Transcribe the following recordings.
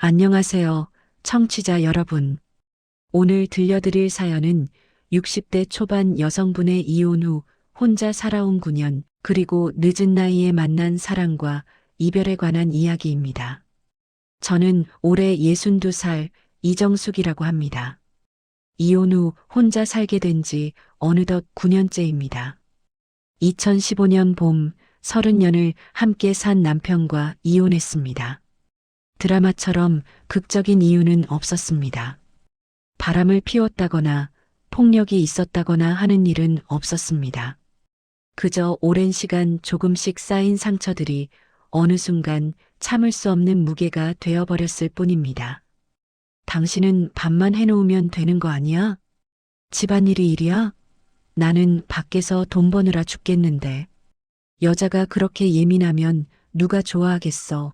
안녕하세요, 청취자 여러분. 오늘 들려드릴 사연은 60대 초반 여성분의 이혼 후 혼자 살아온 9년, 그리고 늦은 나이에 만난 사랑과 이별에 관한 이야기입니다. 저는 올해 62살 이정숙이라고 합니다. 이혼 후 혼자 살게 된 지 어느덧 9년째입니다. 2015년 봄 30년을 함께 산 남편과 이혼했습니다. 드라마처럼 극적인 이유는 없었습니다. 바람을 피웠다거나 폭력이 있었다거나 하는 일은 없었습니다. 그저 오랜 시간 조금씩 쌓인 상처들이 어느 순간 참을 수 없는 무게가 되어버렸을 뿐입니다. 당신은 밥만 해놓으면 되는 거 아니야? 집안일이 일이야? 나는 밖에서 돈 버느라 죽겠는데. 여자가 그렇게 예민하면 누가 좋아하겠어?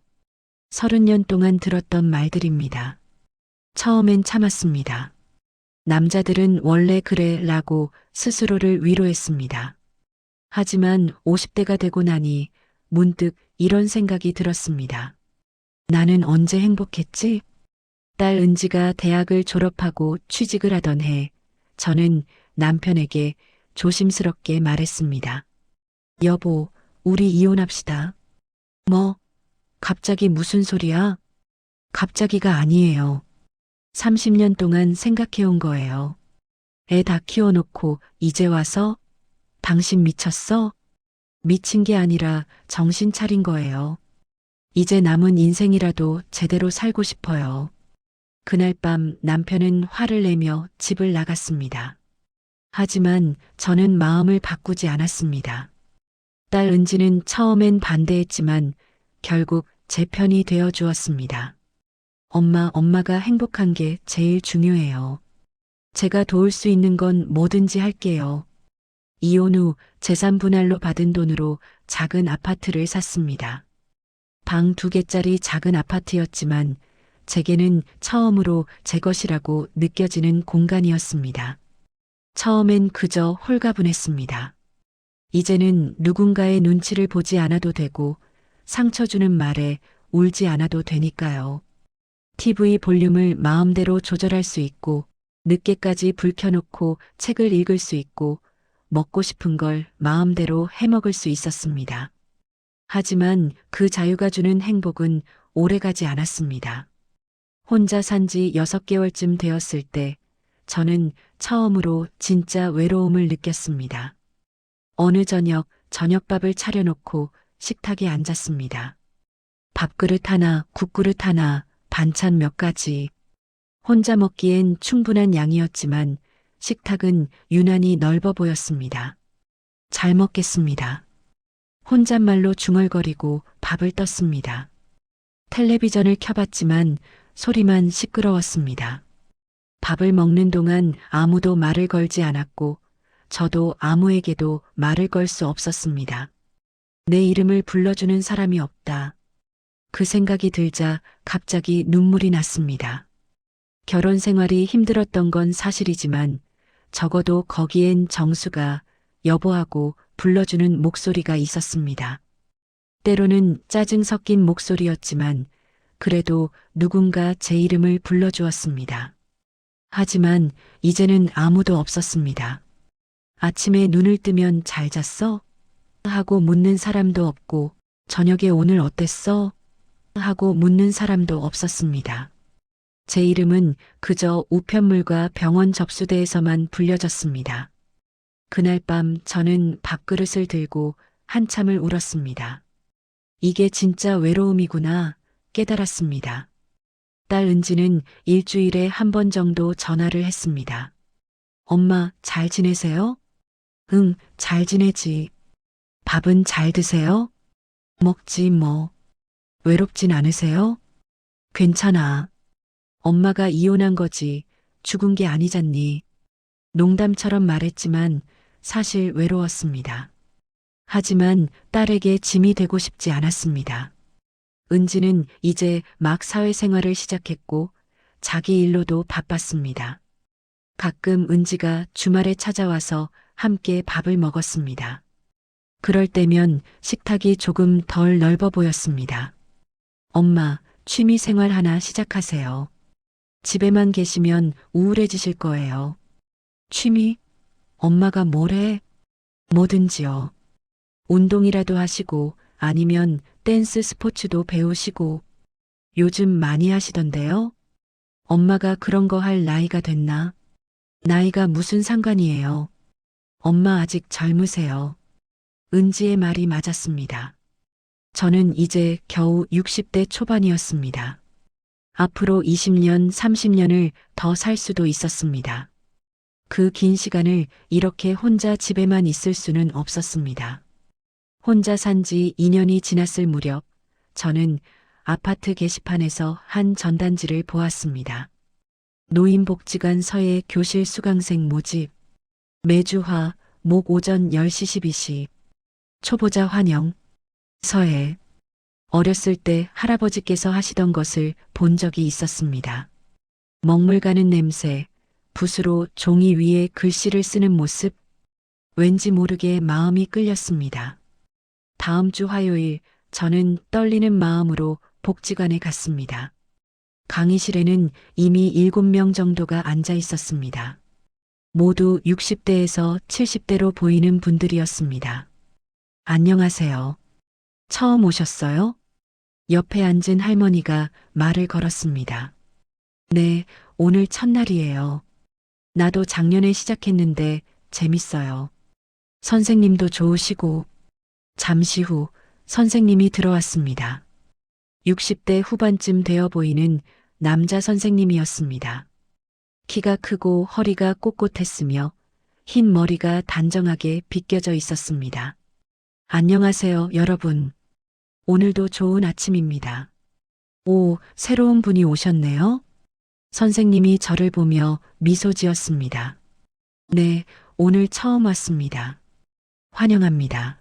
30년 동안 들었던 말들입니다. 처음엔 참았습니다. 남자들은 원래 그래 라고 스스로를 위로했습니다. 하지만 50대가 되고 나니 문득 이런 생각이 들었습니다. 나는 언제 행복했지? 딸 은지가 대학을 졸업하고 취직을 하던 해, 저는 남편에게 조심스럽게 말했습니다. 여보, 우리 이혼합시다. 뭐? 갑자기 무슨 소리야? 갑자기가 아니에요. 30년 동안 생각해온 거예요. 애 다 키워놓고 이제 와서? 당신 미쳤어? 미친 게 아니라 정신 차린 거예요. 이제 남은 인생이라도 제대로 살고 싶어요. 그날 밤 남편은 화를 내며 집을 나갔습니다. 하지만 저는 마음을 바꾸지 않았습니다. 딸 은지는 처음엔 반대했지만 결국 제 편이 되어 주었습니다. 엄마가 행복한 게 제일 중요해요. 제가 도울 수 있는 건 뭐든지 할게요. 이혼 후 재산 분할로 받은 돈으로 작은 아파트를 샀습니다. 방 2개짜리 작은 아파트였지만 제게는 처음으로 제 것이라고 느껴지는 공간이었습니다. 처음엔 그저 홀가분했습니다. 이제는 누군가의 눈치를 보지 않아도 되고 상처 주는 말에 울지 않아도 되니까요. TV 볼륨을 마음대로 조절할 수 있고 늦게까지 불 켜놓고 책을 읽을 수 있고 먹고 싶은 걸 마음대로 해먹을 수 있었습니다. 하지만 그 자유가 주는 행복은 오래가지 않았습니다. 혼자 산 지 6개월쯤 되었을 때 저는 처음으로 진짜 외로움을 느꼈습니다. 어느 저녁밥을 차려놓고 식탁에 앉았습니다. 밥그릇 하나, 국그릇 하나, 반찬 몇 가지. 혼자 먹기엔 충분한 양이었지만 식탁은 유난히 넓어 보였습니다. 잘 먹겠습니다. 혼잣말로 중얼거리고 밥을 떴습니다. 텔레비전을 켜봤지만 소리만 시끄러웠습니다. 밥을 먹는 동안 아무도 말을 걸지 않았고 저도 아무에게도 말을 걸 수 없었습니다. 내 이름을 불러주는 사람이 없다. 그 생각이 들자 갑자기 눈물이 났습니다. 결혼 생활이 힘들었던 건 사실이지만 적어도 거기엔 정수가 여보하고 불러주는 목소리가 있었습니다. 때로는 짜증 섞인 목소리였지만 그래도 누군가 제 이름을 불러주었습니다. 하지만 이제는 아무도 없었습니다. 아침에 눈을 뜨면 잘 잤어? 하고 묻는 사람도 없고 저녁에 오늘 어땠어? 하고 묻는 사람도 없었습니다. 제 이름은 그저 우편물과 병원 접수대에서만 불려졌습니다. 그날 밤 저는 밥그릇을 들고 한참을 울었습니다. 이게 진짜 외로움이구나 깨달았습니다. 딸 은지는 일주일에 한 번 정도 전화를 했습니다. 엄마, 잘 지내세요? 응, 잘 지내지. 밥은 잘 드세요? 먹지 뭐. 외롭진 않으세요? 괜찮아. 엄마가 이혼한 거지. 죽은 게 아니잖니. 농담처럼 말했지만 사실 외로웠습니다. 하지만 딸에게 짐이 되고 싶지 않았습니다. 은지는 이제 막 사회생활을 시작했고 자기 일로도 바빴습니다. 가끔 은지가 주말에 찾아와서 함께 밥을 먹었습니다. 그럴 때면 식탁이 조금 덜 넓어 보였습니다. 엄마, 취미 생활 하나 시작하세요. 집에만 계시면 우울해지실 거예요. 취미? 엄마가 뭐래? 뭐든지요. 운동이라도 하시고 아니면 댄스 스포츠도 배우시고 요즘 많이 하시던데요? 엄마가 그런 거 할 나이가 됐나? 나이가 무슨 상관이에요. 엄마 아직 젊으세요. 은지의 말이 맞았습니다. 저는 이제 겨우 60대 초반이었습니다. 앞으로 20년, 30년을 더 살 수도 있었습니다. 그 긴 시간을 이렇게 혼자 집에만 있을 수는 없었습니다. 혼자 산 지 2년이 지났을 무렵 저는 아파트 게시판에서 한 전단지를 보았습니다. 노인복지관 서예 교실 수강생 모집. 매주 화, 목 오전 10시 12시. 초보자 환영. 서예. 어렸을 때 할아버지께서 하시던 것을 본 적이 있었습니다. 먹물 가는 냄새, 붓으로 종이 위에 글씨를 쓰는 모습. 왠지 모르게 마음이 끌렸습니다. 다음 주 화요일 저는 떨리는 마음으로 복지관에 갔습니다. 강의실에는 이미 7명 정도가 앉아 있었습니다. 모두 60대에서 70대로 보이는 분들이었습니다. 안녕하세요. 처음 오셨어요? 옆에 앉은 할머니가 말을 걸었습니다. 네, 오늘 첫날이에요. 나도 작년에 시작했는데 재밌어요. 선생님도 좋으시고. 잠시 후 선생님이 들어왔습니다. 60대 후반쯤 되어 보이는 남자 선생님이었습니다. 키가 크고 허리가 꼿꼿했으며 흰 머리가 단정하게 빗겨져 있었습니다. 안녕하세요, 여러분. 오늘도 좋은 아침입니다. 오, 새로운 분이 오셨네요. 선생님이 저를 보며 미소 지었습니다. 네, 오늘 처음 왔습니다. 환영합니다.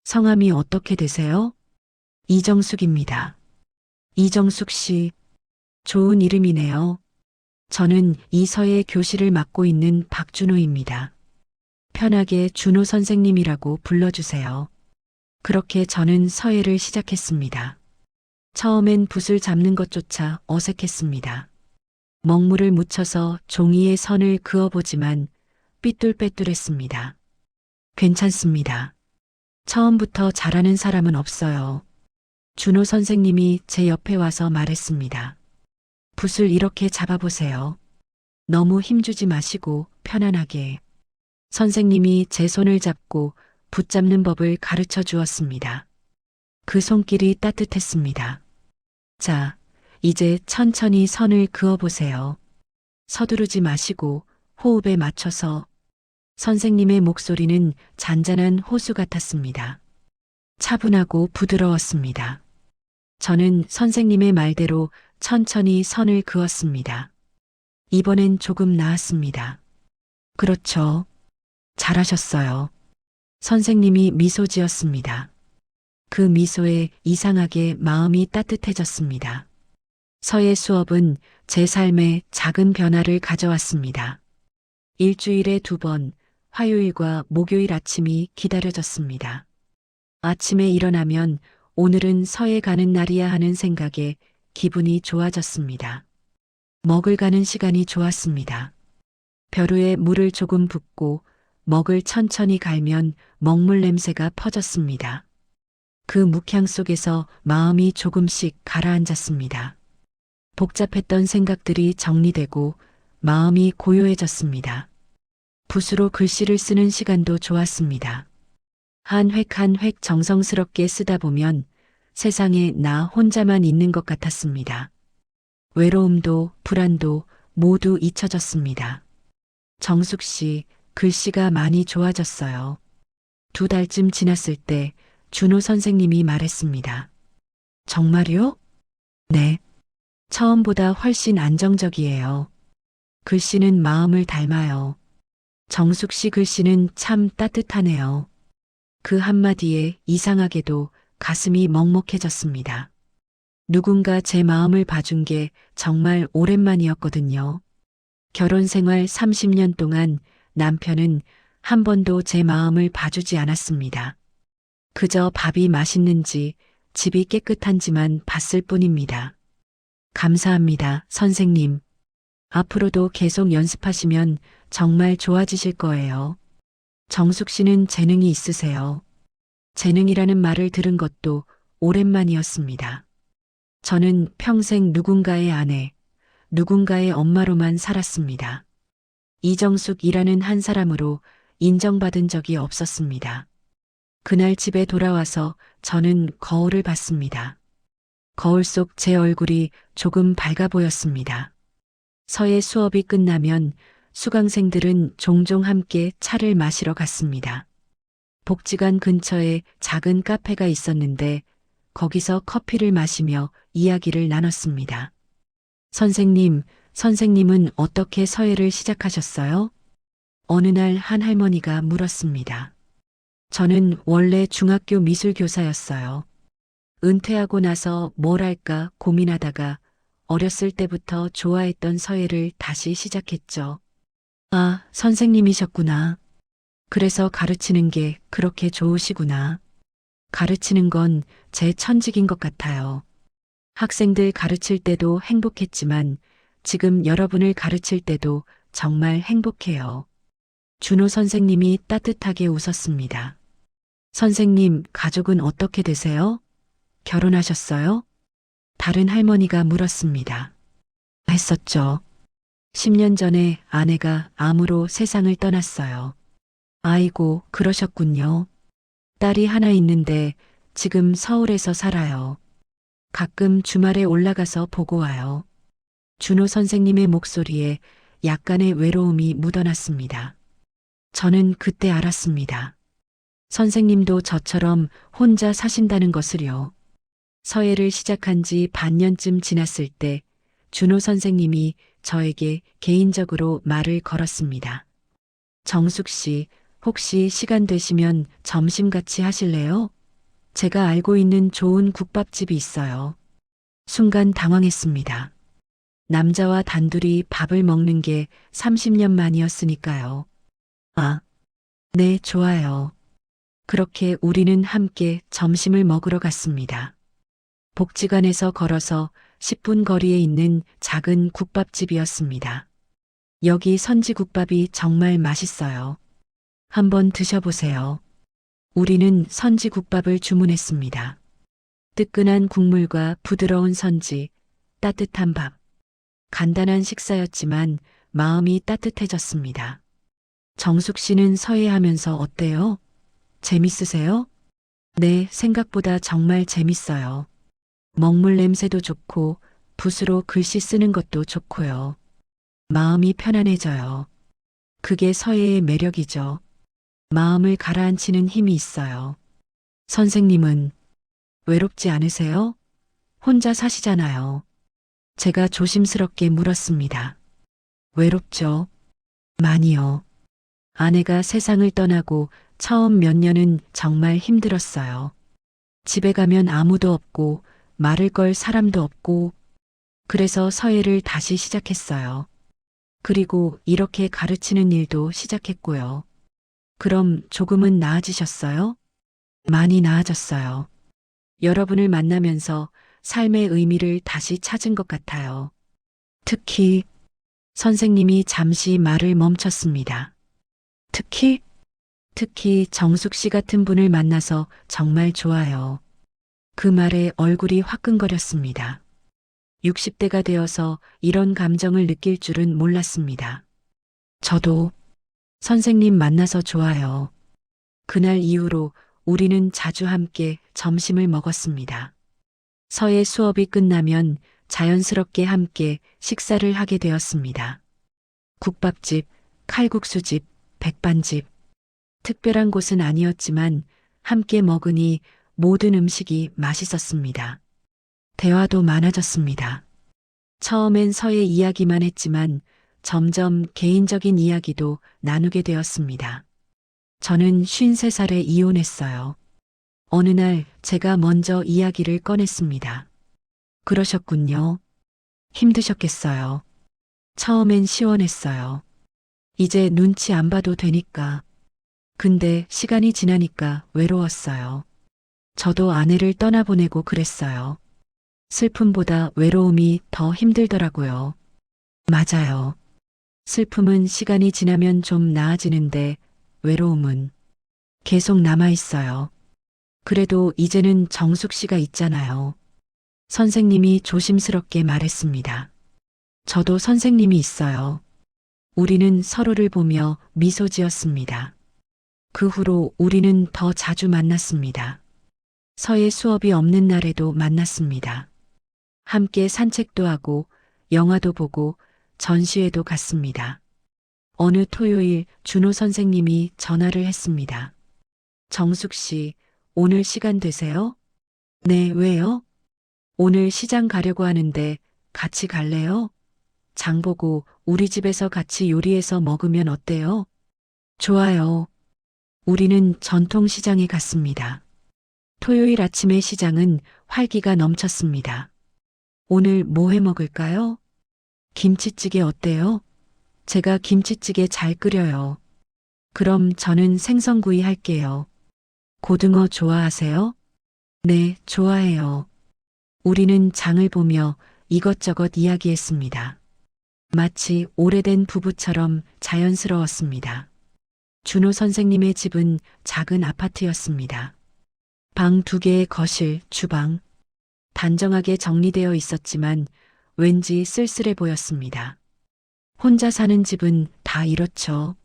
성함이 어떻게 되세요? 이정숙입니다. 이정숙 씨, 좋은 이름이네요. 저는 이 서예 교실을 맡고 있는 박준호입니다. 편하게 준호 선생님이라고 불러주세요. 그렇게 저는 서예를 시작했습니다. 처음엔 붓을 잡는 것조차 어색했습니다. 먹물을 묻혀서 종이에 선을 그어보지만 삐뚤빼뚤했습니다. 괜찮습니다. 처음부터 잘하는 사람은 없어요. 준호 선생님이 제 옆에 와서 말했습니다. 붓을 이렇게 잡아보세요. 너무 힘주지 마시고 편안하게. 선생님이 제 손을 잡고 붙잡는 법을 가르쳐 주었습니다. 그 손길이 따뜻했습니다. 자, 이제 천천히 선을 그어보세요. 서두르지 마시고 호흡에 맞춰서. 선생님의 목소리는 잔잔한 호수 같았습니다. 차분하고 부드러웠습니다. 저는 선생님의 말대로 천천히 선을 그었습니다. 이번엔 조금 나았습니다. 그렇죠. 잘하셨어요. 선생님이 미소 지었습니다. 그 미소에 이상하게 마음이 따뜻해졌습니다. 서예 수업은 제 삶에 작은 변화를 가져왔습니다. 일주일에 2번, 화요일과 목요일 아침이 기다려졌습니다. 아침에 일어나면 오늘은 서예 가는 날이야 하는 생각에 기분이 좋아졌습니다. 먹을 가는 시간이 좋았습니다. 벼루에 물을 조금 붓고 먹을 천천히 갈면 먹물 냄새가 퍼졌습니다. 그 묵향 속에서 마음이 조금씩 가라앉았습니다. 복잡했던 생각들이 정리되고 마음이 고요해졌습니다. 붓으로 글씨를 쓰는 시간도 좋았습니다. 한 획 한 획 정성스럽게 쓰다 보면 세상에 나 혼자만 있는 것 같았습니다. 외로움도 불안도 모두 잊혀졌습니다. 정숙 씨, 글씨가 많이 좋아졌어요. 2달쯤 지났을 때 준호 선생님이 말했습니다. 정말요? 네. 처음보다 훨씬 안정적이에요. 글씨는 마음을 닮아요. 정숙 씨 글씨는 참 따뜻하네요. 그 한마디에 이상하게도 가슴이 먹먹해졌습니다. 누군가 제 마음을 봐준 게 정말 오랜만이었거든요. 결혼 생활 30년 동안 남편은 한 번도 제 마음을 봐주지 않았습니다. 그저 밥이 맛있는지 집이 깨끗한지만 봤을 뿐입니다. 감사합니다, 선생님. 앞으로도 계속 연습하시면 정말 좋아지실 거예요. 정숙 씨는 재능이 있으세요. 재능이라는 말을 들은 것도 오랜만이었습니다. 저는 평생 누군가의 아내, 누군가의 엄마로만 살았습니다. 이정숙이라는 한 사람으로 인정받은 적이 없었습니다. 그날 집에 돌아와서 저는 거울을 봤습니다. 거울 속 제 얼굴이 조금 밝아 보였습니다. 서예 수업이 끝나면 수강생들은 종종 함께 차를 마시러 갔습니다. 복지관 근처에 작은 카페가 있었는데 거기서 커피를 마시며 이야기를 나눴습니다. 선생님, 선생님은 어떻게 서예를 시작하셨어요? 어느 날 한 할머니가 물었습니다. 저는 원래 중학교 미술교사였어요. 은퇴하고 나서 뭘 할까 고민하다가 어렸을 때부터 좋아했던 서예를 다시 시작했죠. 아, 선생님이셨구나. 그래서 가르치는 게 그렇게 좋으시구나. 가르치는 건 제 천직인 것 같아요. 학생들 가르칠 때도 행복했지만 지금 여러분을 가르칠 때도 정말 행복해요. 준호 선생님이 따뜻하게 웃었습니다. 선생님, 가족은 어떻게 되세요? 결혼하셨어요? 다른 할머니가 물었습니다. 했었죠. 10년 전에 아내가 암으로 세상을 떠났어요. 아이고, 그러셨군요. 딸이 하나 있는데 지금 서울에서 살아요. 가끔 주말에 올라가서 보고 와요. 준호 선생님의 목소리에 약간의 외로움이 묻어났습니다. 저는 그때 알았습니다. 선생님도 저처럼 혼자 사신다는 것을요. 서예를 시작한 지 반년쯤 지났을 때 준호 선생님이 저에게 개인적으로 말을 걸었습니다. 정숙 씨, 혹시 시간 되시면 점심 같이 하실래요? 제가 알고 있는 좋은 국밥집이 있어요. 순간 당황했습니다. 남자와 단둘이 밥을 먹는 게 30년 만이었으니까요. 아, 네, 좋아요. 그렇게 우리는 함께 점심을 먹으러 갔습니다. 복지관에서 걸어서 10분 거리에 있는 작은 국밥집이었습니다. 여기 선지국밥이 정말 맛있어요. 한번 드셔보세요. 우리는 선지국밥을 주문했습니다. 뜨끈한 국물과 부드러운 선지, 따뜻한 밥. 간단한 식사였지만 마음이 따뜻해졌습니다. 정숙 씨는 서예하면서 어때요? 재밌으세요? 네, 생각보다 정말 재밌어요. 먹물 냄새도 좋고 붓으로 글씨 쓰는 것도 좋고요. 마음이 편안해져요. 그게 서예의 매력이죠. 마음을 가라앉히는 힘이 있어요. 선생님은 외롭지 않으세요? 혼자 사시잖아요. 제가 조심스럽게 물었습니다. 외롭죠? 많이요. 아내가 세상을 떠나고 처음 몇 년은 정말 힘들었어요. 집에 가면 아무도 없고 말을 걸 사람도 없고 그래서 서예를 다시 시작했어요. 그리고 이렇게 가르치는 일도 시작했고요. 그럼 조금은 나아지셨어요? 많이 나아졌어요. 여러분을 만나면서 삶의 의미를 다시 찾은 것 같아요. 특히 선생님이 잠시 말을 멈췄습니다. 특히 정숙 씨 같은 분을 만나서 정말 좋아요. 그 말에 얼굴이 화끈거렸습니다. 60대가 되어서 이런 감정을 느낄 줄은 몰랐습니다. 저도 선생님 만나서 좋아요. 그날 이후로 우리는 자주 함께 점심을 먹었습니다. 서예 수업이 끝나면 자연스럽게 함께 식사를 하게 되었습니다. 국밥집, 칼국수집, 백반집. 특별한 곳은 아니었지만 함께 먹으니 모든 음식이 맛있었습니다. 대화도 많아졌습니다. 처음엔 서예 이야기만 했지만 점점 개인적인 이야기도 나누게 되었습니다. 저는 53살에 이혼했어요. 어느 날 제가 먼저 이야기를 꺼냈습니다. 그러셨군요. 힘드셨겠어요. 처음엔 시원했어요. 이제 눈치 안 봐도 되니까. 근데 시간이 지나니까 외로웠어요. 저도 아내를 떠나보내고 그랬어요. 슬픔보다 외로움이 더 힘들더라고요. 맞아요. 슬픔은 시간이 지나면 좀 나아지는데 외로움은 계속 남아 있어요. 그래도 이제는 정숙 씨가 있잖아요. 선생님이 조심스럽게 말했습니다. 저도 선생님이 있어요. 우리는 서로를 보며 미소 지었습니다. 그 후로 우리는 더 자주 만났습니다. 서예 수업이 없는 날에도 만났습니다. 함께 산책도 하고 영화도 보고 전시회도 갔습니다. 어느 토요일 준호 선생님이 전화를 했습니다. 정숙 씨, 오늘 시간 되세요? 네, 왜요? 오늘 시장 가려고 하는데 같이 갈래요? 장 보고 우리 집에서 같이 요리해서 먹으면 어때요? 좋아요. 우리는 전통시장에 갔습니다. 토요일 아침의 시장은 활기가 넘쳤습니다. 오늘 뭐 해 먹을까요? 김치찌개 어때요? 제가 김치찌개 잘 끓여요. 그럼 저는 생선구이 할게요. 고등어 좋아하세요? 네, 좋아해요. 우리는 장을 보며 이것저것 이야기했습니다. 마치 오래된 부부처럼 자연스러웠습니다. 준호 선생님의 집은 작은 아파트였습니다. 방 2개의 거실, 주방. 단정하게 정리되어 있었지만 왠지 쓸쓸해 보였습니다. 혼자 사는 집은 다 이렇죠.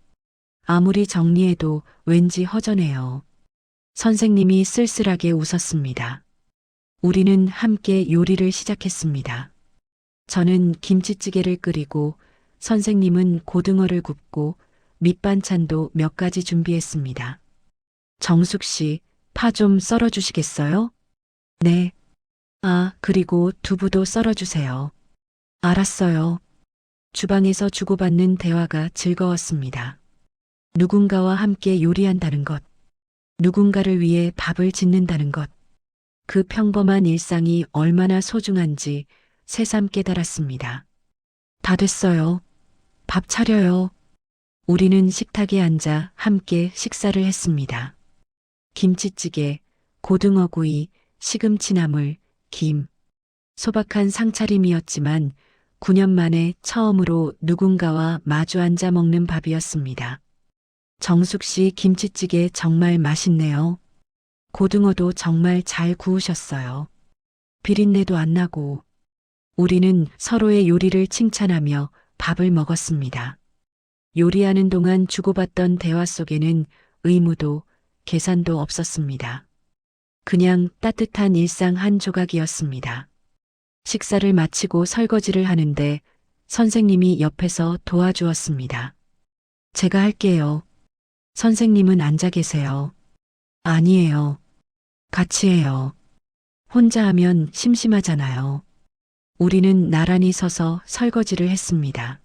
아무리 정리해도 왠지 허전해요. 선생님이 쓸쓸하게 웃었습니다. 우리는 함께 요리를 시작했습니다. 저는 김치찌개를 끓이고 선생님은 고등어를 굽고 밑반찬도 몇 가지 준비했습니다. 정숙 씨, 파 좀 썰어 주시겠어요? 네. 아, 그리고 두부도 썰어 주세요. 알았어요. 주방에서 주고받는 대화가 즐거웠습니다. 누군가와 함께 요리한다는 것, 누군가를 위해 밥을 짓는다는 것, 그 평범한 일상이 얼마나 소중한지 새삼 깨달았습니다. 다 됐어요. 밥 차려요. 우리는 식탁에 앉아 함께 식사를 했습니다. 김치찌개, 고등어구이, 시금치나물, 김. 소박한 상차림이었지만 9년 만에 처음으로 누군가와 마주 앉아 먹는 밥이었습니다. 정숙 씨 김치찌개 정말 맛있네요. 고등어도 정말 잘 구우셨어요. 비린내도 안 나고. 우리는 서로의 요리를 칭찬하며 밥을 먹었습니다. 요리하는 동안 주고받던 대화 속에는 의무도 계산도 없었습니다. 그냥 따뜻한 일상 한 조각이었습니다. 식사를 마치고 설거지를 하는데 선생님이 옆에서 도와주었습니다. 제가 할게요. 선생님은 앉아 계세요. 아니에요. 같이 해요. 혼자 하면 심심하잖아요. 우리는 나란히 서서 설거지를 했습니다.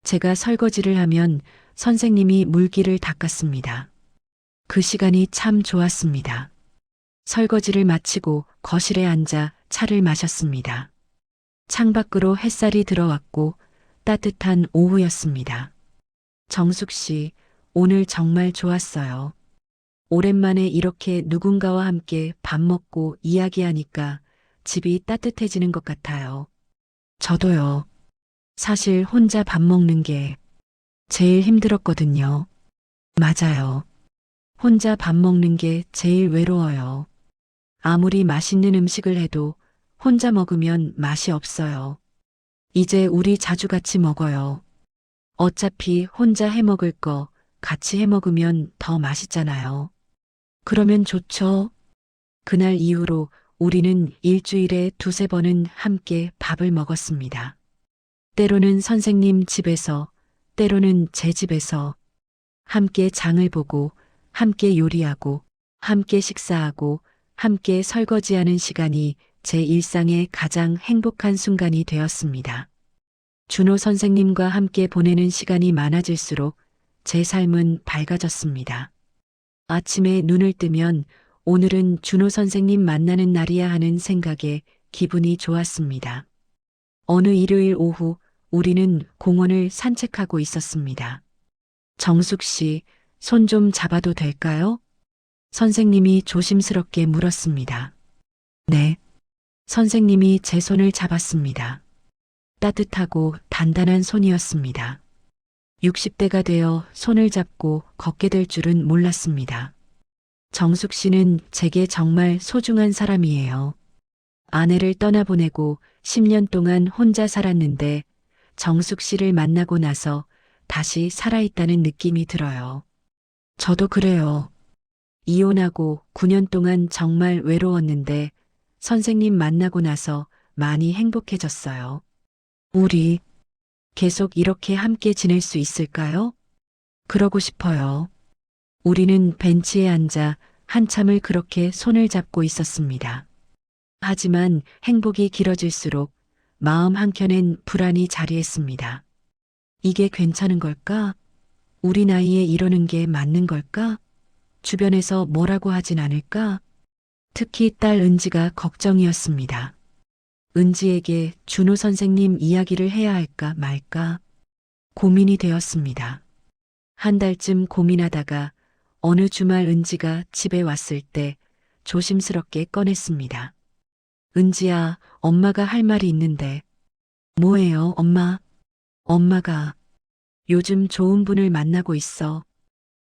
제가 설거지를 하면 선생님이 물기를 닦았습니다. 그 시간이 참 좋았습니다. 설거지를 마치고 거실에 앉아 차를 마셨습니다. 창밖으로 햇살이 들어왔고 따뜻한 오후였습니다. 정숙 씨, 오늘 정말 좋았어요. 오랜만에 이렇게 누군가와 함께 밥 먹고 이야기하니까 집이 따뜻해지는 것 같아요. 저도요. 사실 혼자 밥 먹는 게 제일 힘들었거든요. 맞아요. 혼자 밥 먹는 게 제일 외로워요. 아무리 맛있는 음식을 해도 혼자 먹으면 맛이 없어요. 이제 우리 자주 같이 먹어요. 어차피 혼자 해 먹을 거 같이 해 먹으면 더 맛있잖아요. 그러면 좋죠. 그날 이후로 우리는 일주일에 2~3번은 함께 밥을 먹었습니다. 때로는 선생님 집에서, 때로는 제 집에서 함께 장을 보고, 함께 요리하고, 함께 식사하고, 함께 설거지하는 시간이 제 일상의 가장 행복한 순간이 되었습니다. 준호 선생님과 함께 보내는 시간이 많아질수록 제 삶은 밝아졌습니다. 아침에 눈을 뜨면 오늘은 준호 선생님 만나는 날이야 하는 생각에 기분이 좋았습니다. 어느 일요일 오후 우리는 공원을 산책하고 있었습니다. 정숙 씨, 손 좀 잡아도 될까요? 선생님이 조심스럽게 물었습니다. 네. 선생님이 제 손을 잡았습니다. 따뜻하고 단단한 손이었습니다. 60대가 되어 손을 잡고 걷게 될 줄은 몰랐습니다. 정숙 씨는 제게 정말 소중한 사람이에요. 아내를 떠나보내고 10년 동안 혼자 살았는데 정숙 씨를 만나고 나서 다시 살아있다는 느낌이 들어요. 저도 그래요. 이혼하고 9년 동안 정말 외로웠는데 선생님 만나고 나서 많이 행복해졌어요. 우리 계속 이렇게 함께 지낼 수 있을까요? 그러고 싶어요. 우리는 벤치에 앉아 한참을 그렇게 손을 잡고 있었습니다. 하지만 행복이 길어질수록 마음 한켠엔 불안이 자리했습니다. 이게 괜찮은 걸까? 우리 나이에 이러는 게 맞는 걸까? 주변에서 뭐라고 하진 않을까? 특히 딸 은지가 걱정이었습니다. 은지에게 준호 선생님 이야기를 해야 할까 말까 고민이 되었습니다. 한 달쯤 고민하다가 어느 주말 은지가 집에 왔을 때 조심스럽게 꺼냈습니다. 은지야, 엄마가 할 말이 있는데. 뭐예요, 엄마? 엄마가 요즘 좋은 분을 만나고 있어.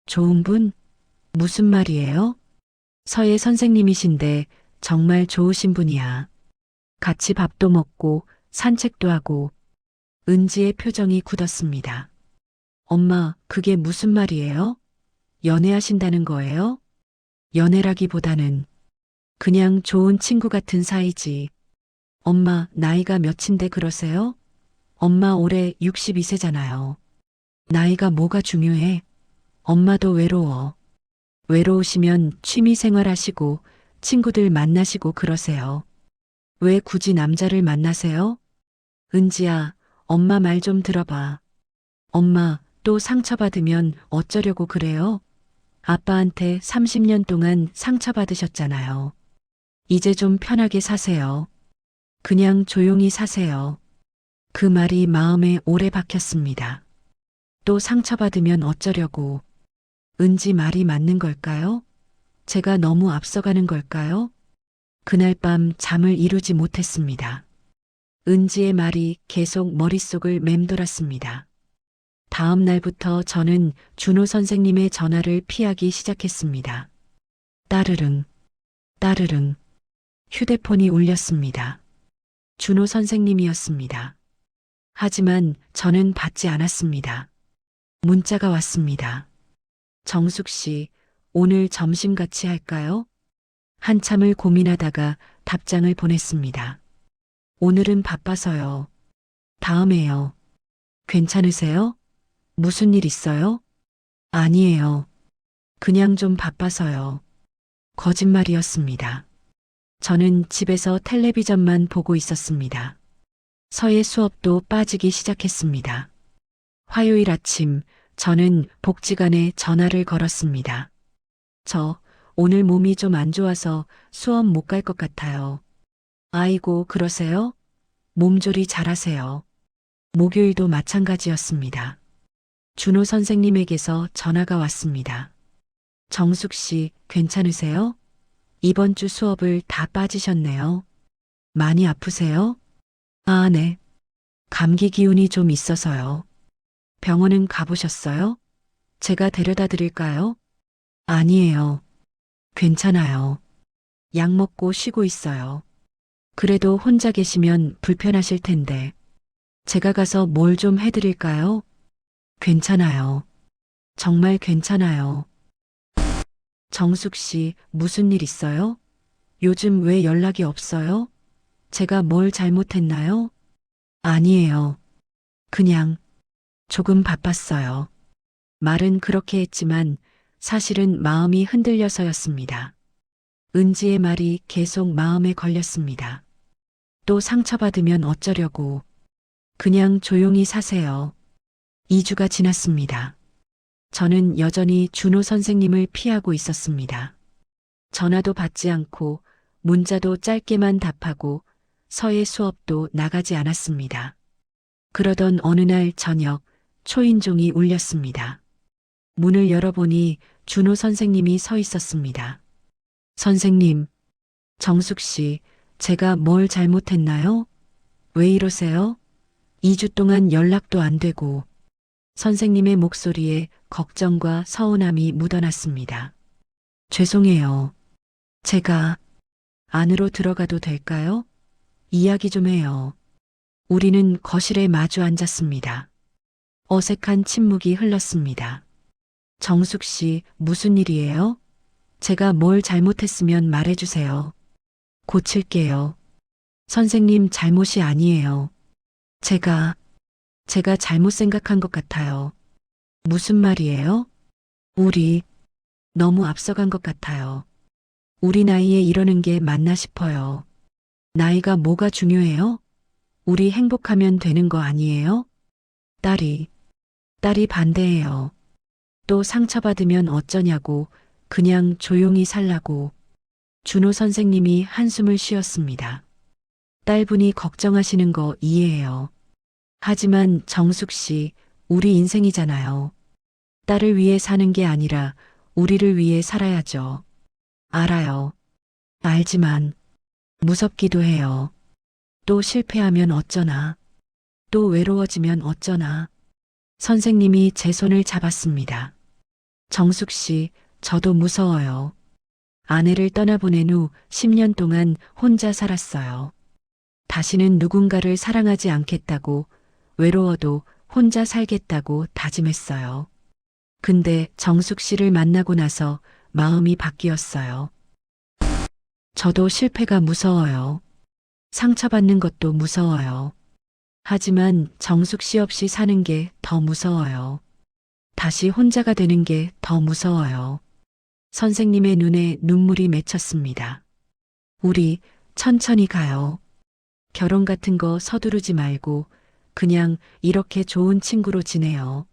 좋은 분? 무슨 말이에요? 서예 선생님이신데 정말 좋으신 분이야. 같이 밥도 먹고 산책도 하고. 은지의 표정이 굳었습니다. 엄마, 그게 무슨 말이에요? 연애하신다는 거예요? 연애라기보다는 그냥 좋은 친구 같은 사이지. 엄마, 나이가 몇인데 그러세요? 엄마 올해 62세잖아요. 나이가 뭐가 중요해? 엄마도 외로워. 외로우시면 취미 생활하시고 친구들 만나시고 그러세요. 왜 굳이 남자를 만나세요? 은지야, 엄마 말 좀 들어봐. 엄마, 또 상처받으면 어쩌려고 그래요? 아빠한테 30년 동안 상처받으셨잖아요. 이제 좀 편하게 사세요. 그냥 조용히 사세요. 그 말이 마음에 오래 박혔습니다. 또 상처받으면 어쩌려고. 은지 말이 맞는 걸까요? 제가 너무 앞서가는 걸까요? 그날 밤 잠을 이루지 못했습니다. 은지의 말이 계속 머릿속을 맴돌았습니다. 다음 날부터 저는 준호 선생님의 전화를 피하기 시작했습니다. 따르릉, 따르릉. 휴대폰이 울렸습니다. 준호 선생님이었습니다. 하지만 저는 받지 않았습니다. 문자가 왔습니다. 정숙 씨, 오늘 점심 같이 할까요? 한참을 고민하다가 답장을 보냈습니다. 오늘은 바빠서요. 다음에요. 괜찮으세요? 무슨 일 있어요? 아니에요. 그냥 좀 바빠서요. 거짓말이었습니다. 저는 집에서 텔레비전만 보고 있었습니다. 서예 수업도 빠지기 시작했습니다. 화요일 아침 저는 복지관에 전화를 걸었습니다. 저 오늘 몸이 좀 안 좋아서 수업 못 갈 것 같아요. 아이고, 그러세요? 몸조리 잘하세요. 목요일도 마찬가지였습니다. 준호 선생님에게서 전화가 왔습니다. 정숙 씨, 괜찮으세요? 이번 주 수업을 다 빠지셨네요. 많이 아프세요? 아, 네. 감기 기운이 좀 있어서요. 병원은 가보셨어요? 제가 데려다 드릴까요? 아니에요. 괜찮아요. 약 먹고 쉬고 있어요. 그래도 혼자 계시면 불편하실 텐데. 제가 가서 뭘 좀 해드릴까요? 괜찮아요. 정말 괜찮아요. 정숙 씨, 무슨 일 있어요? 요즘 왜 연락이 없어요? 제가 뭘 잘못했나요? 아니에요. 그냥 조금 바빴어요. 말은 그렇게 했지만 사실은 마음이 흔들려서였습니다. 은지의 말이 계속 마음에 걸렸습니다. 또 상처받으면 어쩌려고. 그냥 조용히 사세요. 2주가 지났습니다. 저는 여전히 준호 선생님을 피하고 있었습니다. 전화도 받지 않고 문자도 짧게만 답하고 서예 수업도 나가지 않았습니다. 그러던 어느 날 저녁 초인종이 울렸습니다. 문을 열어보니 준호 선생님이 서 있었습니다. 선생님, 정숙 씨, 제가 뭘 잘못했나요? 왜 이러세요? 2주 동안 연락도 안 되고 선생님의 목소리에 걱정과 서운함이 묻어났습니다. 죄송해요. 제가 안으로 들어가도 될까요? 이야기 좀 해요. 우리는 거실에 마주 앉았습니다. 어색한 침묵이 흘렀습니다. 정숙 씨, 무슨 일이에요? 제가 뭘 잘못했으면 말해주세요. 고칠게요. 선생님 잘못이 아니에요. 제가 잘못 생각한 것 같아요. 무슨 말이에요? 우리 너무 앞서간 것 같아요. 우리 나이에 이러는 게 맞나 싶어요. 나이가 뭐가 중요해요? 우리 행복하면 되는 거 아니에요? 딸이 반대해요. 또 상처받으면 어쩌냐고 그냥 조용히 살라고. 준호 선생님이 한숨을 쉬었습니다. 딸분이 걱정하시는 거 이해해요. 하지만 정숙 씨, 우리 인생이잖아요. 딸을 위해 사는 게 아니라 우리를 위해 살아야죠. 알아요. 알지만 무섭기도 해요. 또 실패하면 어쩌나. 또 외로워지면 어쩌나. 선생님이 제 손을 잡았습니다. 정숙 씨, 저도 무서워요. 아내를 떠나보낸 후 10년 동안 혼자 살았어요. 다시는 누군가를 사랑하지 않겠다고, 외로워도 혼자 살겠다고 다짐했어요. 근데 정숙 씨를 만나고 나서 마음이 바뀌었어요. 저도 실패가 무서워요. 상처받는 것도 무서워요. 하지만 정숙 씨 없이 사는 게 더 무서워요. 다시 혼자가 되는 게 더 무서워요. 선생님의 눈에 눈물이 맺혔습니다. 우리 천천히 가요. 결혼 같은 거 서두르지 말고 그냥 이렇게 좋은 친구로 지내요.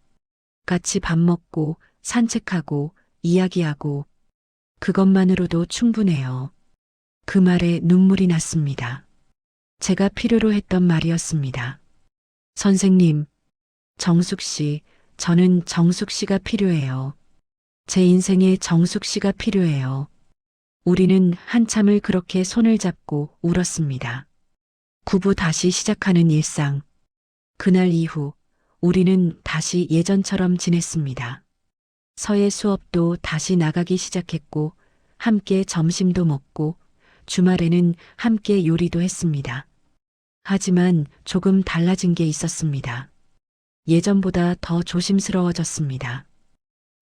같이 밥 먹고 산책하고 이야기하고 그것만으로도 충분해요. 그 말에 눈물이 났습니다. 제가 필요로 했던 말이었습니다. 선생님, 정숙 씨, 저는 정숙 씨가 필요해요. 제 인생에 정숙 씨가 필요해요. 우리는 한참을 그렇게 손을 잡고 울었습니다. 구부 다시 시작하는 일상. 그날 이후 우리는 다시 예전처럼 지냈습니다. 서예 수업도 다시 나가기 시작했고 함께 점심도 먹고 주말에는 함께 요리도 했습니다. 하지만 조금 달라진 게 있었습니다. 예전보다 더 조심스러워졌습니다.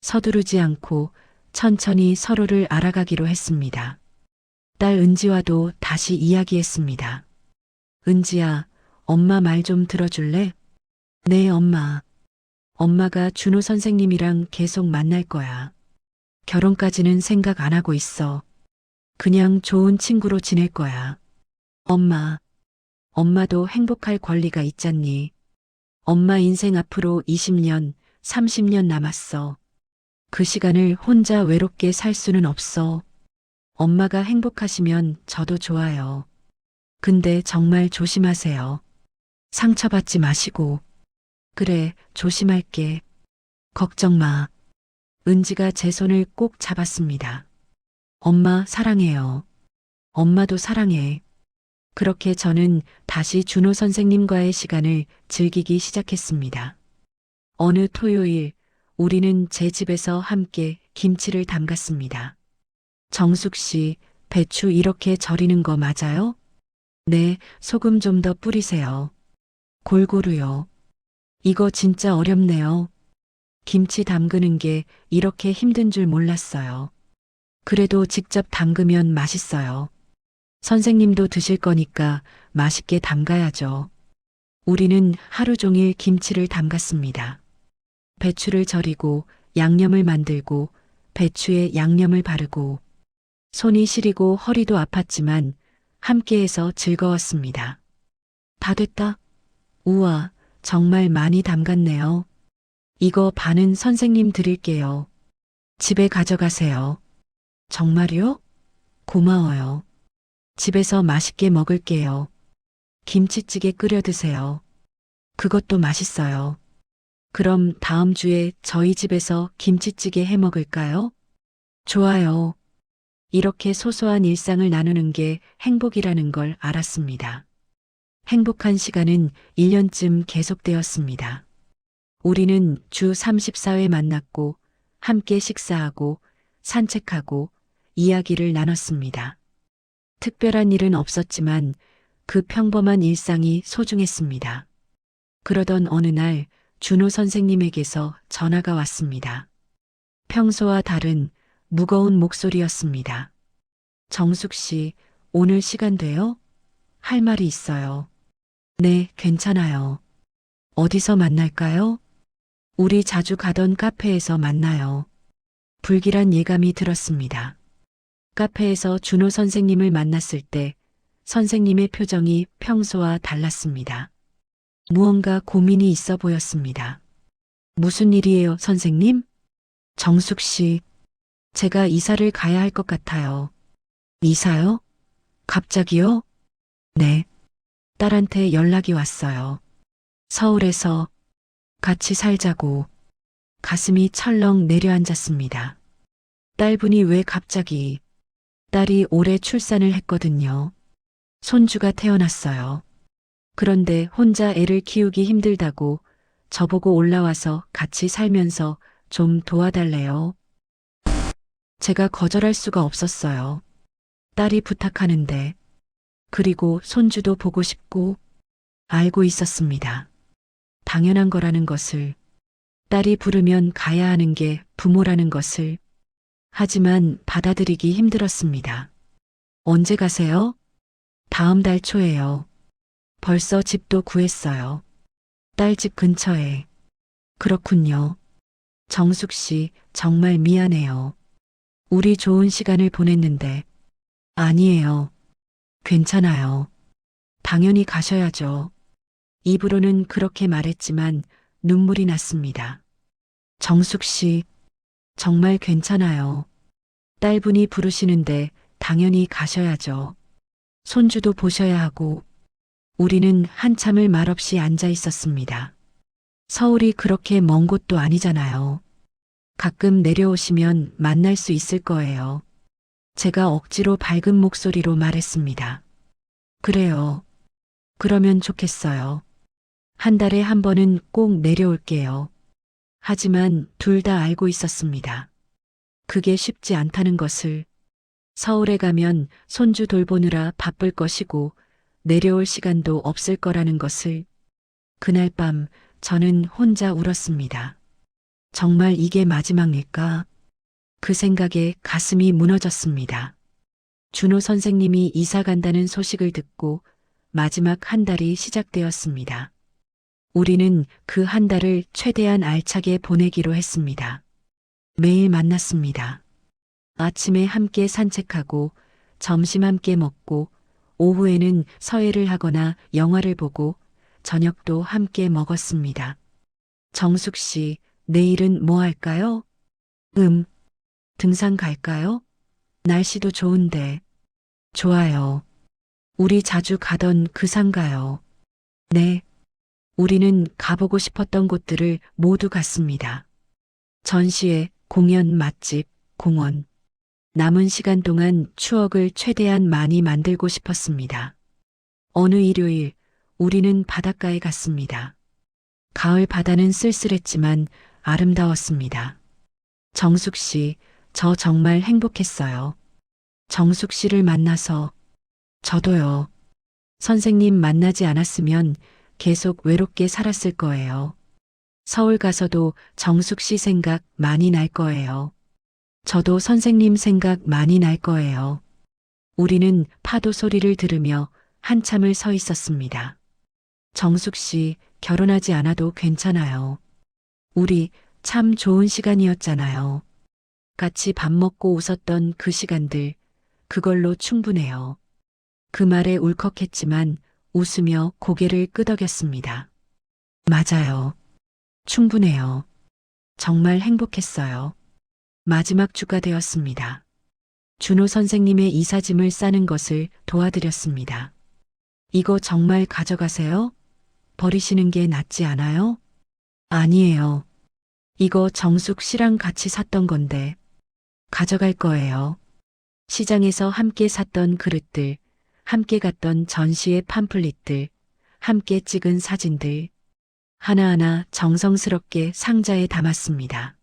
서두르지 않고 천천히 서로를 알아가기로 했습니다. 딸 은지와도 다시 이야기했습니다. 은지야, 엄마 말 좀 들어줄래? 네, 엄마. 엄마가 준호 선생님이랑 계속 만날 거야. 결혼까지는 생각 안 하고 있어. 그냥 좋은 친구로 지낼 거야. 엄마도 행복할 권리가 있잖니. 엄마 인생 앞으로 20년, 30년 남았어. 그 시간을 혼자 외롭게 살 수는 없어. 엄마가 행복하시면 저도 좋아요. 근데 정말 조심하세요. 상처받지 마시고. 그래, 조심할게. 걱정 마. 은지가 제 손을 꼭 잡았습니다. 엄마 사랑해요. 엄마도 사랑해. 그렇게 저는 다시 준호 선생님과의 시간을 즐기기 시작했습니다. 어느 토요일, 우리는 제 집에서 함께 김치를 담갔습니다. 정숙 씨, 배추 이렇게 절이는 거 맞아요? 네, 소금 좀 더 뿌리세요. 골고루요. 이거 진짜 어렵네요. 김치 담그는 게 이렇게 힘든 줄 몰랐어요. 그래도 직접 담그면 맛있어요. 선생님도 드실 거니까 맛있게 담가야죠. 우리는 하루 종일 김치를 담갔습니다. 배추를 절이고 양념을 만들고 배추에 양념을 바르고 손이 시리고 허리도 아팠지만 함께해서 즐거웠습니다. 다 됐다. 우와, 정말 많이 담갔네요. 이거 반은 선생님 드릴게요. 집에 가져가세요. 정말요? 고마워요. 집에서 맛있게 먹을게요. 김치찌개 끓여 드세요. 그것도 맛있어요. 그럼 다음 주에 저희 집에서 김치찌개 해 먹을까요? 좋아요. 이렇게 소소한 일상을 나누는 게 행복이라는 걸 알았습니다. 행복한 시간은 1년쯤 계속되었습니다. 우리는 주 34회 만났고 함께 식사하고 산책하고 이야기를 나눴습니다. 특별한 일은 없었지만 그 평범한 일상이 소중했습니다. 그러던 어느 날 준호 선생님에게서 전화가 왔습니다. 평소와 다른 무거운 목소리였습니다. 정숙 씨, 오늘 시간 돼요? 할 말이 있어요. 네, 괜찮아요. 어디서 만날까요? 우리 자주 가던 카페에서 만나요. 불길한 예감이 들었습니다. 카페에서 준호 선생님을 만났을 때 선생님의 표정이 평소와 달랐습니다. 무언가 고민이 있어 보였습니다. 무슨 일이에요, 선생님? 정숙 씨, 제가 이사를 가야 할 것 같아요. 이사요? 갑자기요? 네. 딸한테 연락이 왔어요. 서울에서 같이 살자고. 가슴이 철렁 내려앉았습니다. 딸분이 왜 갑자기? 딸이 올해 출산을 했거든요. 손주가 태어났어요. 그런데 혼자 애를 키우기 힘들다고 저보고 올라와서 같이 살면서 좀 도와달래요. 제가 거절할 수가 없었어요. 딸이 부탁하는데. 그리고 손주도 보고 싶고 알고 있었습니다. 당연한 거라는 것을. 딸이 부르면 가야 하는 게 부모라는 것을. 하지만 받아들이기 힘들었습니다. 언제 가세요? 다음 달 초에요. 벌써 집도 구했어요. 딸 집 근처에. 그렇군요. 정숙 씨, 정말 미안해요. 우리 좋은 시간을 보냈는데. 아니에요. 괜찮아요. 당연히 가셔야죠. 입으로는 그렇게 말했지만 눈물이 났습니다. 정숙 씨, 정말 괜찮아요. 딸분이 부르시는데 당연히 가셔야죠. 손주도 보셔야 하고. 우리는 한참을 말없이 앉아 있었습니다. 서울이 그렇게 먼 곳도 아니잖아요. 가끔 내려오시면 만날 수 있을 거예요. 제가 억지로 밝은 목소리로 말했습니다. 그래요. 그러면 좋겠어요. 한 달에 한 번은 꼭 내려올게요. 하지만 둘 다 알고 있었습니다. 그게 쉽지 않다는 것을. 서울에 가면 손주 돌보느라 바쁠 것이고 내려올 시간도 없을 거라는 것을. 그날 밤 저는 혼자 울었습니다. 정말 이게 마지막일까? 그 생각에 가슴이 무너졌습니다. 준호 선생님이 이사 간다는 소식을 듣고 마지막 한 달이 시작되었습니다. 우리는 그 한 달을 최대한 알차게 보내기로 했습니다. 매일 만났습니다. 아침에 함께 산책하고 점심 함께 먹고 오후에는 서예를 하거나 영화를 보고 저녁도 함께 먹었습니다. 정숙 씨, 내일은 뭐 할까요? 등산 갈까요? 날씨도 좋은데. 좋아요. 우리 자주 가던 그 산 가요. 네. 우리는 가보고 싶었던 곳들을 모두 갔습니다. 전시회, 공연, 맛집, 공원. 남은 시간 동안 추억을 최대한 많이 만들고 싶었습니다. 어느 일요일, 우리는 바닷가에 갔습니다. 가을 바다는 쓸쓸했지만 아름다웠습니다. 정숙 씨, 저 정말 행복했어요. 정숙 씨를 만나서. 저도요. 선생님 만나지 않았으면 계속 외롭게 살았을 거예요. 서울 가서도 정숙 씨 생각 많이 날 거예요. 저도 선생님 생각 많이 날 거예요. 우리는 파도 소리를 들으며 한참을 서 있었습니다. 정숙 씨, 결혼하지 않아도 괜찮아요. 우리 참 좋은 시간이었잖아요. 같이 밥 먹고 웃었던 그 시간들, 그걸로 충분해요. 그 말에 울컥했지만 웃으며 고개를 끄덕였습니다. 맞아요. 충분해요. 정말 행복했어요. 마지막 주가 되었습니다. 준호 선생님의 이사짐을 싸는 것을 도와드렸습니다. 이거 정말 가져가세요? 버리시는 게 낫지 않아요? 아니에요. 이거 정숙 씨랑 같이 샀던 건데. 가져갈 거예요. 시장에서 함께 샀던 그릇들, 함께 갔던 전시회 팜플릿들, 함께 찍은 사진들, 하나하나 정성스럽게 상자에 담았습니다.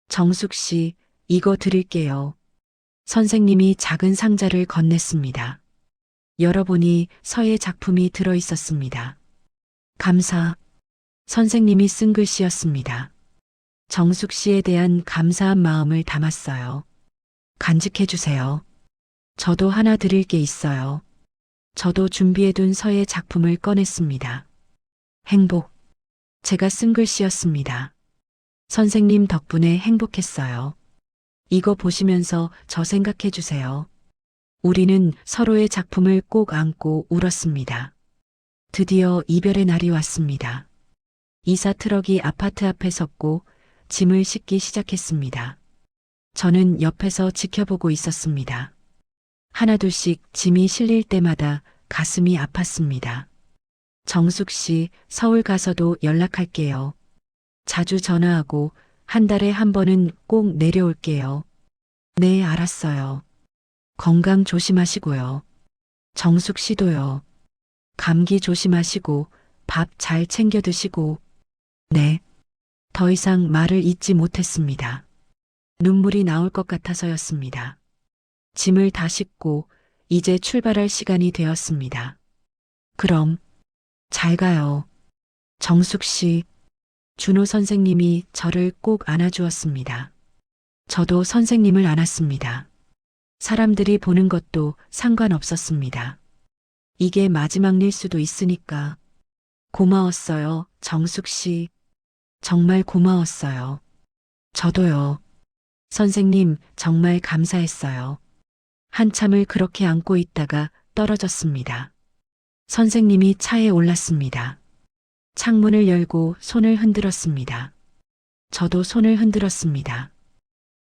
정숙 씨, 이거 드릴게요. 선생님이 작은 상자를 건넸습니다. 열어보니 서예 작품이 들어 있었습니다. 감사. 선생님이 쓴 글씨였습니다. 정숙 씨에 대한 감사한 마음을 담았어요. 간직해 주세요. 저도 하나 드릴 게 있어요. 저도 준비해둔 서예 작품을 꺼냈습니다. 행복. 제가 쓴 글씨였습니다. 선생님 덕분에 행복했어요. 이거 보시면서 저 생각해 주세요. 우리는 서로의 작품을 꼭 안고 울었습니다. 드디어 이별의 날이 왔습니다. 이사 트럭이 아파트 앞에 섰고 짐을 싣기 시작했습니다. 저는 옆에서 지켜보고 있었습니다. 하나둘씩 짐이 실릴 때마다 가슴이 아팠습니다. 정숙 씨, 서울 가서도 연락할게요. 자주 전화하고 한 달에 한 번은 꼭 내려올게요. 네, 알았어요. 건강 조심하시고요. 정숙 씨도요. 감기 조심하시고 밥 잘 챙겨 드시고. 네. 더 이상 말을 잇지 못했습니다. 눈물이 나올 것 같아서였습니다. 짐을 다 싣고 이제 출발할 시간이 되었습니다. 그럼 잘 가요. 정숙 씨. 준호 선생님이 저를 꼭 안아주었습니다. 저도 선생님을 안았습니다. 사람들이 보는 것도 상관없었습니다. 이게 마지막 일 수도 있으니까. 고마웠어요, 정숙 씨. 정말 고마웠어요. 저도요. 선생님, 정말 감사했어요. 한참을 그렇게 안고 있다가 떨어졌습니다. 선생님이 차에 올랐습니다. 창문을 열고 손을 흔들었습니다. 저도 손을 흔들었습니다.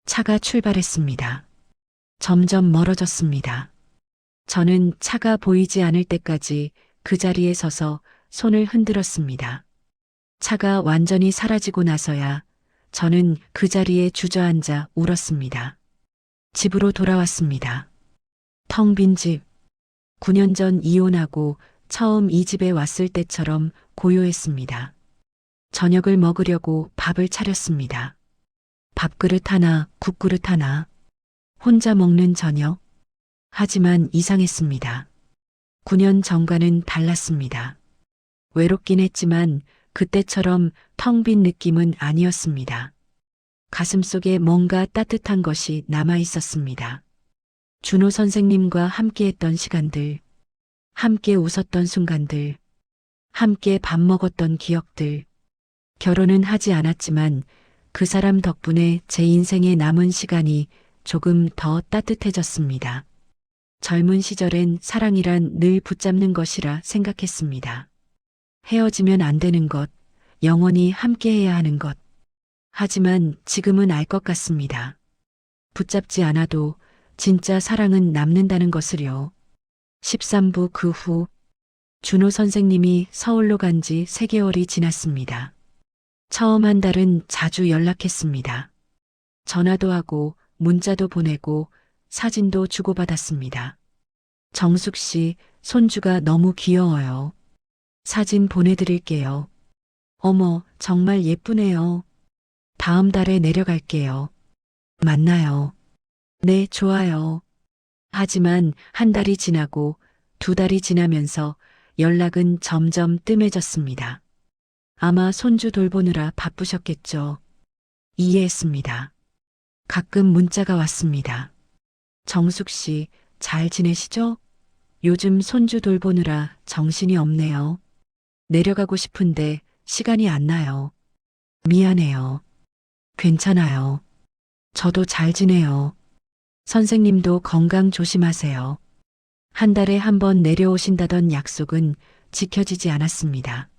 차가 출발했습니다. 점점 멀어졌습니다. 저는 차가 보이지 않을 때까지 그 자리에 서서 손을 흔들었습니다. 차가 완전히 사라지고 나서야 저는 그 자리에 주저앉아 울었습니다. 집으로 돌아왔습니다. 텅 빈 집. 9년 전 이혼하고 처음 이 집에 왔을 때처럼 고요했습니다. 저녁을 먹으려고 밥을 차렸습니다. 밥그릇 하나, 국그릇 하나. 혼자 먹는 저녁. 하지만 이상했습니다. 9년 전과는 달랐습니다. 외롭긴 했지만 그때처럼 텅 빈 느낌은 아니었습니다. 가슴속에 뭔가 따뜻한 것이 남아 있었습니다. 준호 선생님과 함께했던 시간들, 함께 웃었던 순간들, 함께 밥 먹었던 기억들. 결혼은 하지 않았지만 그 사람 덕분에 제 인생에 남은 시간이 조금 더 따뜻해졌습니다. 젊은 시절엔 사랑이란 늘 붙잡는 것이라 생각했습니다. 헤어지면 안 되는 것, 영원히 함께해야 하는 것. 하지만 지금은 알 것 같습니다. 붙잡지 않아도 진짜 사랑은 남는다는 것을요. 13부 그 후, 준호 선생님이 서울로 간 지 3개월이 지났습니다. 처음 한 달은 자주 연락했습니다. 전화도 하고 문자도 보내고 사진도 주고받았습니다. 정숙 씨, 손주가 너무 귀여워요. 사진 보내드릴게요. 어머, 정말 예쁘네요. 다음 달에 내려갈게요. 만나요. 네, 좋아요. 하지만 한 달이 지나고 2달이 지나면서 연락은 점점 뜸해졌습니다. 아마 손주 돌보느라 바쁘셨겠죠. 이해했습니다. 가끔 문자가 왔습니다. 정숙 씨, 잘 지내시죠? 요즘 손주 돌보느라 정신이 없네요. 내려가고 싶은데 시간이 안 나요. 미안해요. 괜찮아요. 저도 잘 지내요. 선생님도 건강 조심하세요. 한 달에 한 번 내려오신다던 약속은 지켜지지 않았습니다.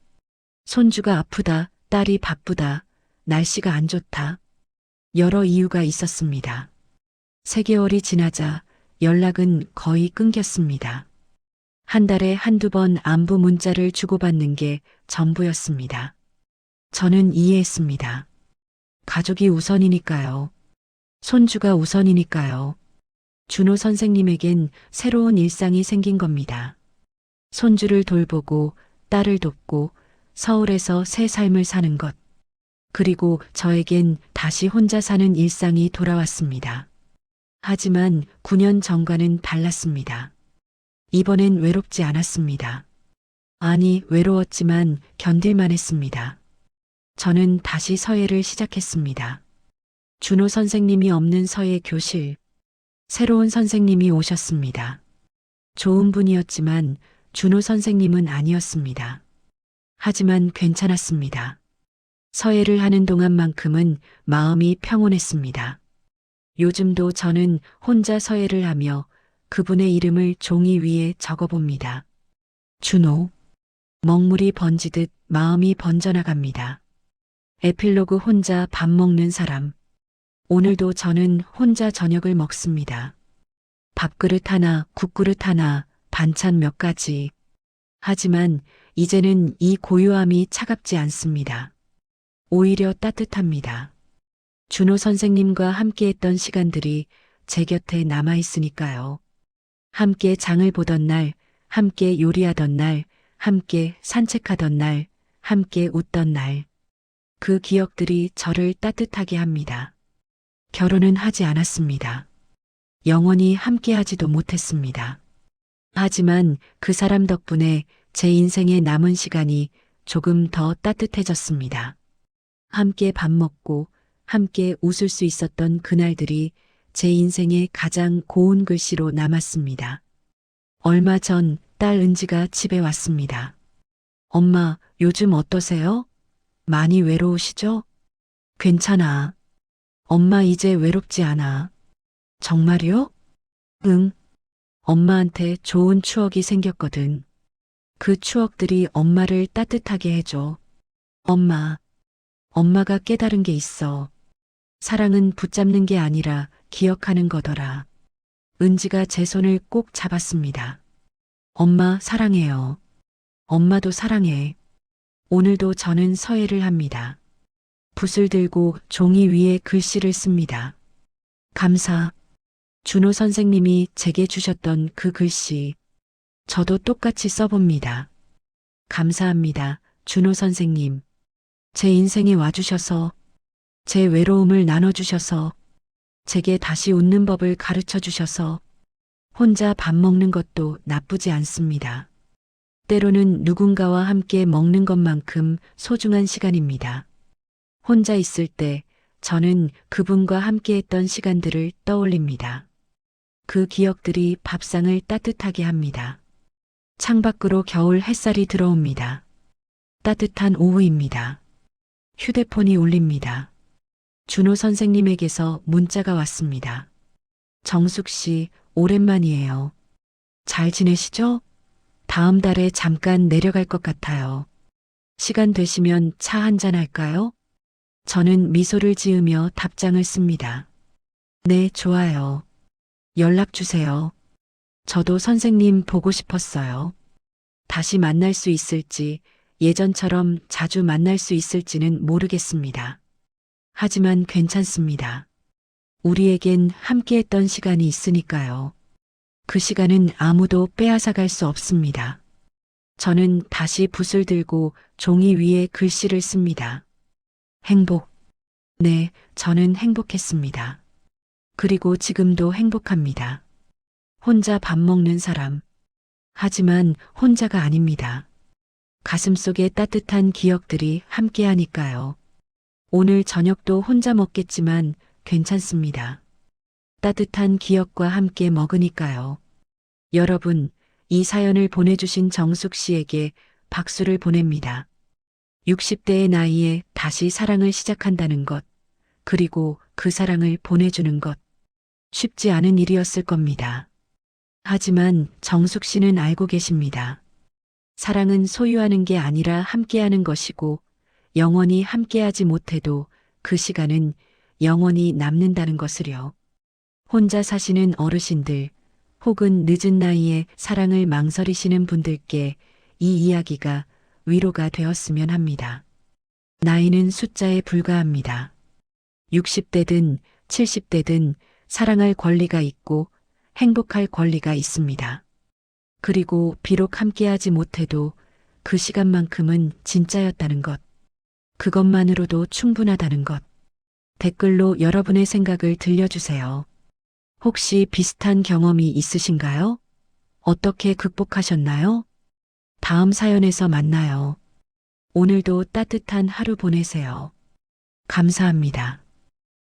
손주가 아프다, 딸이 바쁘다, 날씨가 안 좋다. 여러 이유가 있었습니다. 3개월이 지나자 연락은 거의 끊겼습니다. 한 달에 한두 번 안부 문자를 주고받는 게 전부였습니다. 저는 이해했습니다. 가족이 우선이니까요. 손주가 우선이니까요. 준호 선생님에겐 새로운 일상이 생긴 겁니다. 손주를 돌보고 딸을 돕고 서울에서 새 삶을 사는 것. 그리고 저에겐 다시 혼자 사는 일상이 돌아왔습니다. 하지만 9년 전과는 달랐습니다. 이번엔 외롭지 않았습니다. 아니, 외로웠지만 견딜만 했습니다. 저는 다시 서예를 시작했습니다. 준호 선생님이 없는 서예 교실. 새로운 선생님이 오셨습니다. 좋은 분이었지만 준호 선생님은 아니었습니다. 하지만 괜찮았습니다. 서예를 하는 동안만큼은 마음이 평온했습니다. 요즘도 저는 혼자 서예를 하며 그분의 이름을 종이 위에 적어봅니다. 준호. 먹물이 번지듯 마음이 번져나갑니다. 에필로그 혼자 밥 먹는 사람. 오늘도 저는 혼자 저녁을 먹습니다. 밥그릇 하나, 국그릇 하나, 반찬 몇 가지. 하지만 이제는 이 고요함이 차갑지 않습니다. 오히려 따뜻합니다. 준호 선생님과 함께했던 시간들이 제 곁에 남아있으니까요. 함께 장을 보던 날, 함께 요리하던 날, 함께 산책하던 날, 함께 웃던 날. 그 기억들이 저를 따뜻하게 합니다. 결혼은 하지 않았습니다. 영원히 함께하지도 못했습니다. 하지만 그 사람 덕분에 제 인생의 남은 시간이 조금 더 따뜻해졌습니다. 함께 밥 먹고 함께 웃을 수 있었던 그날들이 제 인생의 가장 고운 글씨로 남았습니다. 얼마 전 딸 은지가 집에 왔습니다. 엄마, 요즘 어떠세요? 많이 외로우시죠? 괜찮아. 엄마 이제 외롭지 않아. 정말요? 응. 엄마한테 좋은 추억이 생겼거든. 그 추억들이 엄마를 따뜻하게 해줘. 엄마가 깨달은 게 있어. 사랑은 붙잡는 게 아니라 기억하는 거더라. 은지가 제 손을 꼭 잡았습니다. 엄마 사랑해요. 엄마도 사랑해. 오늘도 저는 서예를 합니다. 붓을 들고 종이 위에 글씨를 씁니다. 감사. 준호 선생님이 제게 주셨던 그 글씨. 저도 똑같이 써봅니다. 감사합니다. 준호 선생님. 제 인생에 와주셔서, 제 외로움을 나눠주셔서, 제게 다시 웃는 법을 가르쳐 주셔서, 혼자 밥 먹는 것도 나쁘지 않습니다. 때로는 누군가와 함께 먹는 것만큼 소중한 시간입니다. 혼자 있을 때 저는 그분과 함께했던 시간들을 떠올립니다. 그 기억들이 밥상을 따뜻하게 합니다. 창밖으로 겨울 햇살이 들어옵니다. 따뜻한 오후입니다. 휴대폰이 울립니다. 준호 선생님에게서 문자가 왔습니다. 정숙 씨, 오랜만이에요. 잘 지내시죠? 다음 달에 잠깐 내려갈 것 같아요. 시간 되시면 차 한잔 할까요? 저는 미소를 지으며 답장을 씁니다. 네, 좋아요. 연락 주세요. 저도 선생님 보고 싶었어요. 다시 만날 수 있을지, 예전처럼 자주 만날 수 있을지는 모르겠습니다. 하지만 괜찮습니다. 우리에겐 함께했던 시간이 있으니까요. 그 시간은 아무도 빼앗아갈 수 없습니다. 저는 다시 붓을 들고 종이 위에 글씨를 씁니다. 행복. 네, 저는 행복했습니다. 그리고 지금도 행복합니다. 혼자 밥 먹는 사람. 하지만 혼자가 아닙니다. 가슴속에 따뜻한 기억들이 함께하니까요. 오늘 저녁도 혼자 먹겠지만 괜찮습니다. 따뜻한 기억과 함께 먹으니까요. 여러분, 이 사연을 보내주신 정숙 씨에게 박수를 보냅니다. 60대의 나이에 다시 사랑을 시작한다는 것, 그리고 그 사랑을 보내주는 것, 쉽지 않은 일이었을 겁니다. 하지만 정숙 씨는 알고 계십니다. 사랑은 소유하는 게 아니라 함께하는 것이고, 영원히 함께하지 못해도 그 시간은 영원히 남는다는 것을요. 혼자 사시는 어르신들, 혹은 늦은 나이에 사랑을 망설이시는 분들께 이 이야기가 위로가 되었으면 합니다. 나이는 숫자에 불과합니다. 60대든 70대든 사랑할 권리가 있고 행복할 권리가 있습니다. 그리고 비록 함께하지 못해도 그 시간만큼은 진짜였다는 것. 그것만으로도 충분하다는 것. 댓글로 여러분의 생각을 들려주세요. 혹시 비슷한 경험이 있으신가요? 어떻게 극복하셨나요? 다음 사연에서 만나요. 오늘도 따뜻한 하루 보내세요. 감사합니다.